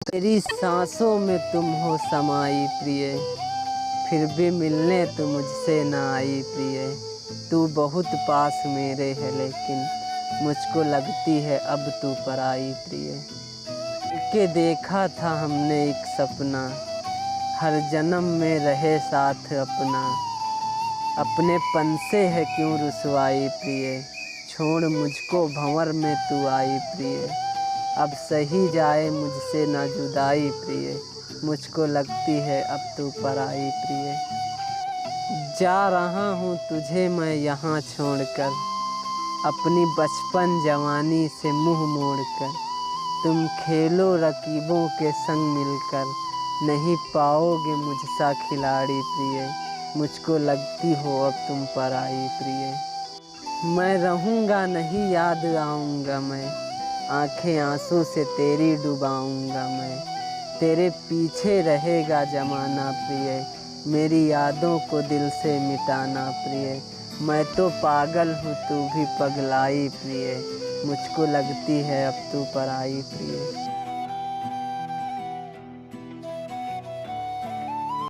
तेरी सांसों में तुम हो समाई प्रिय, फिर भी मिलने तू मुझसे ना आई प्रिय। तू बहुत पास मेरे है लेकिन मुझको लगती है अब तू पराई प्रिय। के देखा था हमने एक सपना, हर जन्म में रहे साथ अपना। अपने पन से है क्यों रुसवाई प्रिय, छोड़ मुझको भंवर में तू आई प्रिय। अब सही जाए मुझसे ना जुदाई प्रिय, मुझको लगती है अब तू पराई प्रिय। जा रहा हूँ तुझे मैं यहाँ छोड़कर, अपनी बचपन जवानी से मुँह मोड़कर। तुम खेलो रकीबों के संग मिलकर, नहीं पाओगे मुझसा खिलाड़ी प्रिय। मुझको लगती हो अब तुम पराई प्रिय। मैं रहूँगा नहीं याद आऊँगा मैं, आँखें आंसू से तेरी डुबाऊँगा मैं। तेरे पीछे रहेगा ज़माना प्रिय, मेरी यादों को दिल से मिटाना प्रिय। मैं तो पागल हूँ तू भी पगलाई प्रिय, मुझको लगती है अब तू पराई प्रिय।